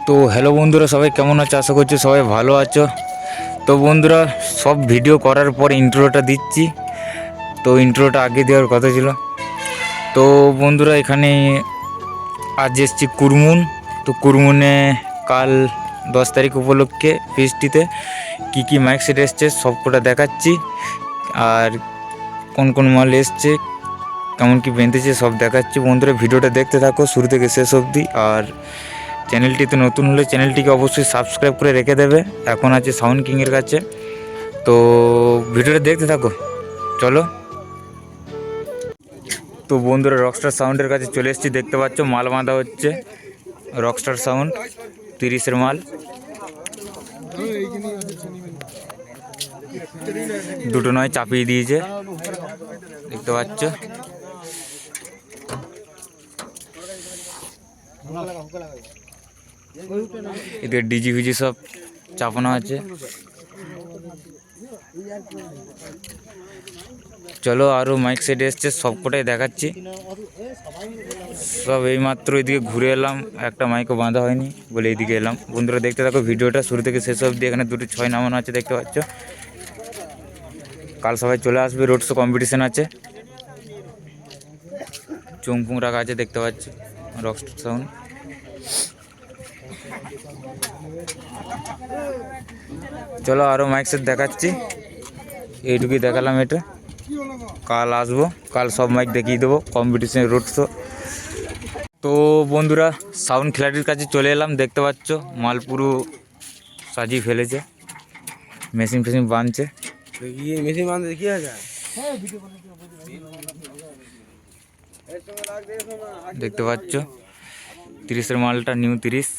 তো হ্যালো বন্ধুরা, সবাই কেমন আছো? আশা করছি সবাই ভালো আছো। তো বন্ধুরা, সব ভিডিও করার পর ইন্ট্রোটা দিচ্ছি। তো ইন্ট্রোটা আগে দেওয়ার কথা ছিল। তো বন্ধুরা, এখানে আজ এসছি কুরমুন। তো কুরমুনে কাল 10 তারিখ উপলক্ষে ফিস্টিতে কী কী মাইক সেট এসছে সবকটা দেখাচ্ছি। আর কোন কোন মাল এসছে, কেমন কি বেঁধেছে সব দেখাচ্ছি। বন্ধুরা, ভিডিওটা দেখতে থাকো শুরু থেকে শেষ অবধি। আর চ্যানেলটিতে নতুন হলে চ্যানেলটিকে অবশ্যই সাবস্ক্রাইব করে রেখে দেবে। এখন আছে সাউন্ড কিংয়ের কাছে। তো ভিডিওটা দেখতে থাকো, চলো। তো বন্ধুরা, রকস্টার সাউন্ডের কাছে চলে এসেছি। দেখতে পাচ্ছ মাল বাঁধা হচ্ছে। রকস্টার সাউন্ড 30-এর মাল, দুটো নয় চাপিয়ে দিয়েছে, দেখতে পাচ্ছ। এদের ডিজি ফিজি সব চাপানো আছে। চলো, আরও মাইক সেট এসছে সবকটাই দেখাচ্ছি। সব এইমাত্র এদিকে ঘুরে এলাম, একটা মাইকও বাঁধা হয়নি বলে এইদিকে এলাম। বন্ধুরা, দেখতে থাকো ভিডিওটা শুরু থেকে শেষ অবধি। এখানে 2টো 6 নামানো আছে, দেখতে পাচ্ছ। কাল সবাই চলে আসবে, রোড শো কম্পিটিশান আছে। চুংপুং রাখা আছে, দেখতে পাচ্ছি রকস্টার সাউন্ড। চলো, আরও মাইক সেট দেখাচ্ছি। এইটুকুই দেখালাম এটা। কাল আসবো, কাল সব মাইক দেখিয়ে দেবো কম্পিটিশন রোড শো। তো বন্ধুরা, সাউন্ড খিলাড়ির কাছে চলে এলাম। দেখতে পাচ্ছ মাল পুরো সাজিয়ে ফেলেছে, মেশিন ফেশিন বাঁধছে। দেখতে পাচ্ছ 30-এর মালটা, নিউ 30।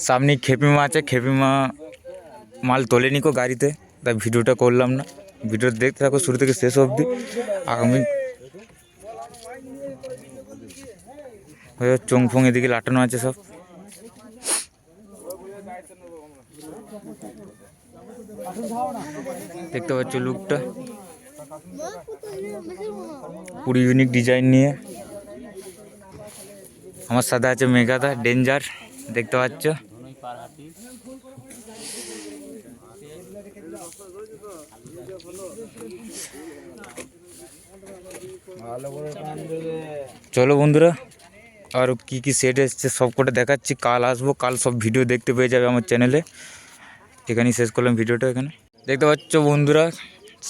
সামনে খেপিমা আছে, খেপিমা মাল তোলেনি কো গাড়িতে, তাই ভিডিওটা করলাম না। ভিডিওটা দেখতে থাকো শুরু থেকে শেষ অবধি। আগামী চোংফোং এদিকে লাটানো আছে সব। দেখতে পাচ্ছ লুকটা পুরো ইউনিক ডিজাইন নিয়ে। আমার সাথে আছে মেঘাদা ডেঞ্জার, দেখতে পাচ্ছ। চলো বন্ধুরা, আর কি কি সেট এসছে সবকটা দেখাচ্ছি। কাল আসবো, কাল সব ভিডিও দেখতে পেয়ে যাবে আমার চ্যানেলে। এখানেই শেষ করলাম ভিডিওটা। এখানে দেখতে পাচ্ছ বন্ধুরা,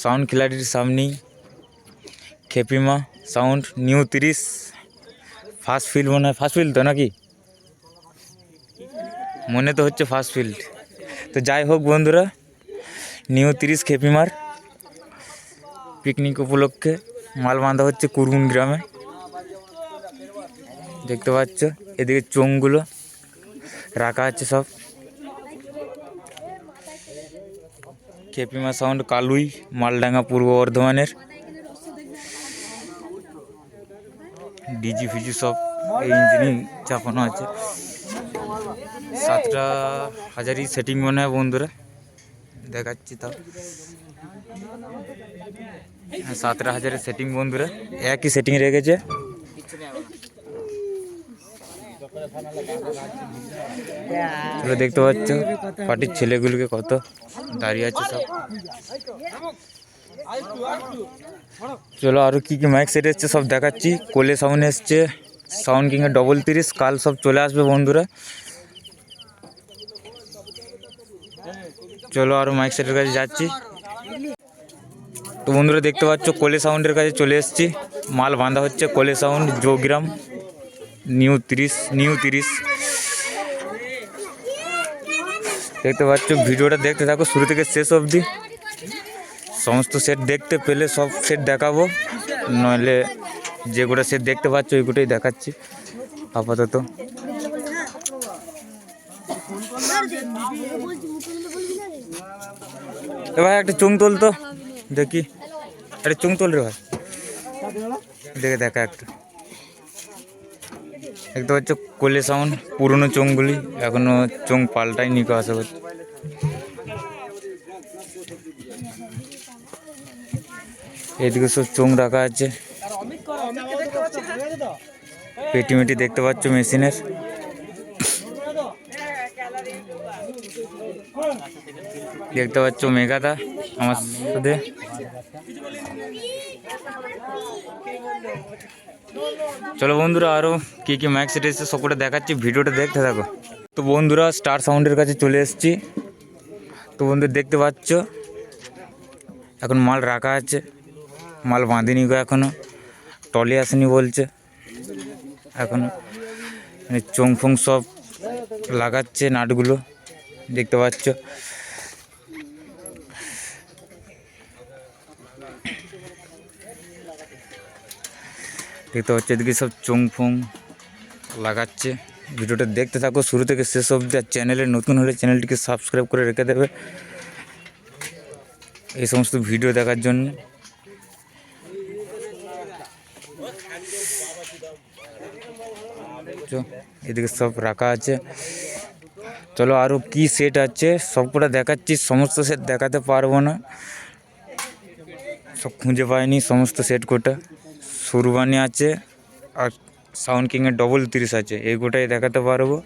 সাউন্ড খিলাড়ির সামনেই খেপিমা সাউন্ড নিউ 30 ফার্স্ট ফিল্ড। মনে হয় ফার্স্ট ফিল্ড তো, নাকি মনে তো হচ্ছে ফার্স্ট ফিল্ড। তো যাই হোক বন্ধুরা, নিউ 30 খেপিমার পিকনিক উপলক্ষে মাল বাঁধা হচ্ছে কুরমুন গ্রামে, দেখতে পাচ্ছ। এদিকে চোঙগুলো রাখা আছে সব। খেপিমা সাউন্ড কালুই, মালডাঙ্গা, পূর্ব বর্ধমানের। ডিজি ফিজি সব এই ইঞ্জিনই চাপানো আছে। 7টা হাজারই সেটিং মনে হয় বন্ধুরা, দেখাচ্ছি তাও। 17 হাজারের সেটিং বন্ধুরা, একই সেটিং রেখেছে। চলো, দেখতে পাচ্ছ পার্টির ছেলেগুলোকে কত দাঁড়িয়ে আছে সব। চলো, আরও কী কী মাইক সেট এসছে সব দেখাচ্ছি। কোলে সাউন্ড এসছে, সাউন্ড কিংয়ের 30, কাল সব চলে আসবে বন্ধুরা। চলো, আরও মাইক সেটের কাছে যাচ্ছি। তো বন্ধুরা, দেখতে পাচ্ছ কোলে সাউন্ডের কাছে চলে এসেছি। মাল বাঁধা হচ্ছে কোলে সাউন্ড জোগ্রাম নিউ 30। দেখতে পাচ্ছ, ভিডিওটা দেখতে থাকো শুরু থেকে শেষ অবধি। সমস্ত সেট দেখতে পেলে সব সেট দেখাবো, নইলে যে গোটা সেট দেখতে পাচ্ছ ওইগুলোই দেখাচ্ছি আপাতত। ভাই একটা চুং তোল তো দেখি, একটা চুং তোল রে ভাই, দেখে দেখা একটা। দেখতে পাচ্ছ কোলে সাউন্ড পুরনো চোঙগুলি, এখনো চোঙ পাল্টায়নি কো আশা করছি। এদিকে সব চোঙ রাখা আছে। পেটি মেটি দেখতে পাচ্ছ মেশিনের। দেখতে পাচ্ছ মেঘাদা আমার সাথে। চলো বন্ধুরা, আরও কী কী ম্যাক্স সেট এসেছে সবকটা দেখাচ্ছি, ভিডিওটা দেখতে থাকো। তো বন্ধুরা স্টার সাউন্ডের কাছে চলে এসেছি। তো বন্ধুরা দেখতে পাচ্ছ এখন মাল রাখা আছে, মাল বাঁধেনি গো এখনও, টলি আসেনি বলছে এখনও। চোং ফোং সব লাগাচ্ছে, নাটগুলো দেখতে পাচ্ছ। দেখতে পাচ্ছ এদিকে সব চোং ফোং লাগাচ্ছে। ভিডিওটা দেখতে থাকো শুরু থেকে শেষ অবধি। আর চ্যানেলে নতুন হলে চ্যানেলটিকে সাবস্ক্রাইব করে রেখে দেবে এই সমস্ত ভিডিও দেখার জন্য। এদিকে সব রাখা আছে। চলো আরও কি সেট আছে সবকটা দেখাচ্ছি, সমস্ত সেট দেখাতে পারবো না, সব খুঁজে পাইনি সমস্ত সেট কোটা। সুরবানি আছে আর সাউন্ড কিংয়ের ডবল 30 আছে, এই গোটাই দেখাতে পারবো।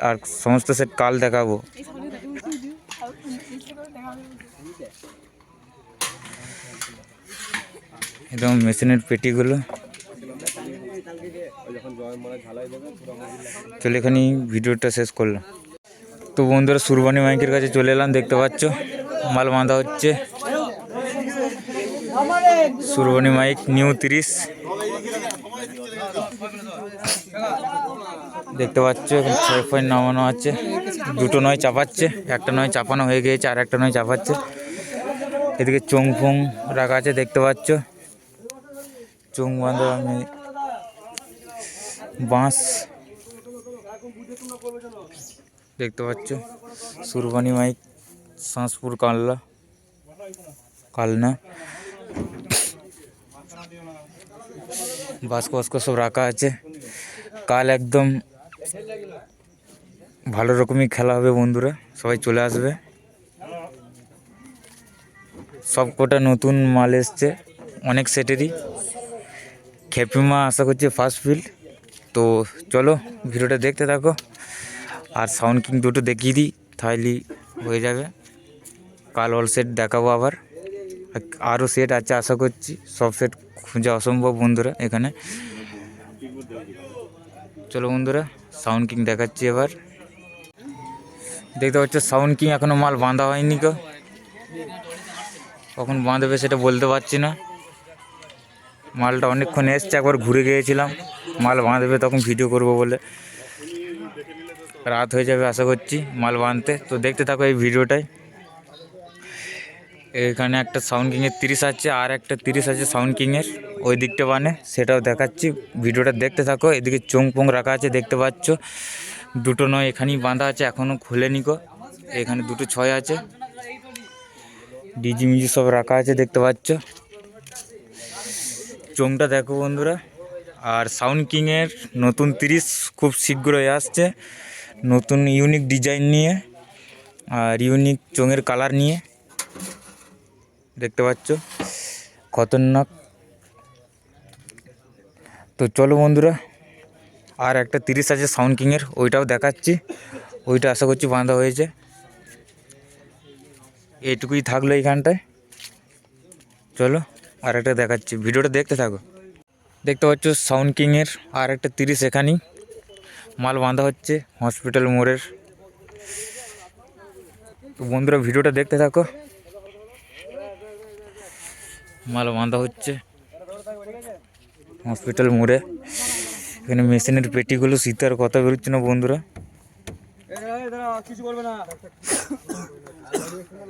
আর সমস্ত সেট কাল দেখাবো। একদম মেশিনের পেটিগুলো। চলে এখানেই ভিডিওটা শেষ করলাম। তো বন্ধুরা সুরবানি মাইকের কাছে চলে এলাম, দেখতে পাচ্ছ মাল বাঁধা হচ্ছে। সুরবানি মাইক নিউ 30 দেখতে পাচ্ছ, এখন 6 পয়েন্ট নামানো আছে। দুটো নয় চাপাচ্ছে, একটা নয় চাপানো হয়ে গিয়েছে, আর একটা নয় চাপাচ্ছে। এদিকে চোং ফোং রাখা আছে দেখতে পাচ্ছ, চোং বাঁধা বাঁশ দেখতে পাচ্ছ। সুরবানি মাইক শাঁসপুর কালনা বাস্ক বাস্ক সব রাখা আছে। কাল একদম ভালো রকমই খেলা হবে বন্ধুরা, সবাই চলে আসবে। সব কটা নতুন মাল এসছে অনেক সেটেরই। খেপিমা আশা করছি ফার্স্ট ফিল্ড। তো চলো ভিডিওটা দেখতে থাকো। আর সাউন্ড কিং দুটো দেখিয়ে দিই তাহলেই হয়ে যাবে। কাল অল সেট দেখাবো আবার, আরও সেট আছে আশা করছি, সব সেট খুঁজে অসম্ভব বন্ধুরা এখানে। চলো বন্ধুরা সাউন্ড কিং দেখাচ্ছি এবার। দেখতে পাচ্ছ সাউন্ড কিং এখনও মাল বাঁধা হয়নি, কখন বাঁধবে সেটা বলতে পারছি না। মালটা অনেকক্ষণ এসছে, একবার ঘুরে গিয়েছিলাম, মাল বাঁধবে তখন ভিডিও করব বলে। রাত হয়ে যাবে আশা করছি মাল বাঁধতে। তো দেখতে থাকো এই ভিডিওটায়। এখানে একটা সাউন্ড কিংয়ের 30 আছে, আর একটা 30 আছে সাউন্ড কিংয়ের ওই দিকটা বানে, সেটাও দেখাচ্ছি, ভিডিওটা দেখতে থাকো। এদিকে চোং পোং রাখা আছে দেখতে পাচ্ছ, দুটো নয় এখানেই বাঁধা আছে, এখনও খুলেনি গো। এখানে দুটো 6 আছে, ডিজি মিজি সব রাখা আছে দেখতে পাচ্ছ। চোংটা দেখো বন্ধুরা। আর সাউন্ড কিংয়ের নতুন 30 খুব শীঘ্রই আসছে, নতুন ইউনিক ডিজাইন নিয়ে আর ইউনিক চোঙের কালার নিয়ে দেখতে পাচ্ছ, খতরনাক। তো চলো বন্ধুরা আর একটা 30 আছে সাউন্ড কিংয়ের, ওইটাও দেখাচ্ছি। ওইটা আশা করছি বাঁধা হয়েছে। এইটুকুই থাকলো এইখানটায়। চলো আর একটা দেখাচ্ছি, ভিডিওটা দেখতে থাকো। দেখতে পাচ্ছ সাউন্ড কিংয়ের আর একটা 30 এখানেই মাল বাঁধা হচ্ছে হসপিটাল মোড়ের। তো বন্ধুরা ভিডিওটা দেখতে থাকো, মাল বাঁধা হচ্ছে হসপিটাল মোড়ে। এখানে মেশিনের পেটিগুলো শীতের কথা বেরোচ্ছে না বন্ধুরা,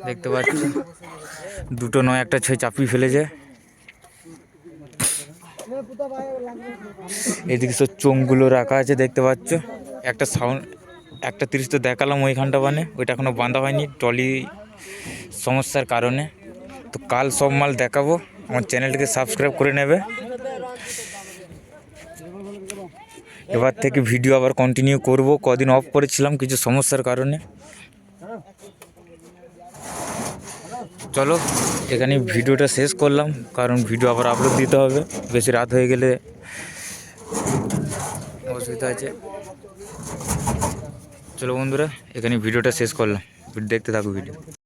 দেখতে পাচ্ছ। দুটো নয় একটা 6 চাপিয়ে ফেলেছে। এদিকে সব চোঙগুলো রাখা আছে দেখতে পাচ্ছ। একটা সাউন্ড একটা 30 তো দেখালাম ওইখানটা বানে, ওইটা এখনও বাঁধা হয়নি টলি সমস্যার কারণে। তো কাল সব মাল দেখাবো, আমার চ্যানেলটিকে সাবস্ক্রাইব করে নেবে। এবার থেকে ভিডিও আবার কন্টিনিউ করব, কদিন অফ করেছিলাম কিছু সমস্যার কারণে। চলো এখানে ভিডিওটা শেষ করলাম, কারণ ভিডিও আবার আপলোড দিতে হবে, বেশি রাত হয়ে গেলে অসুবিধা আছে। চলো বন্ধুরা, এখানে ভিডিওটা শেষ করলাম, দেখতে থাকো ভিডিও।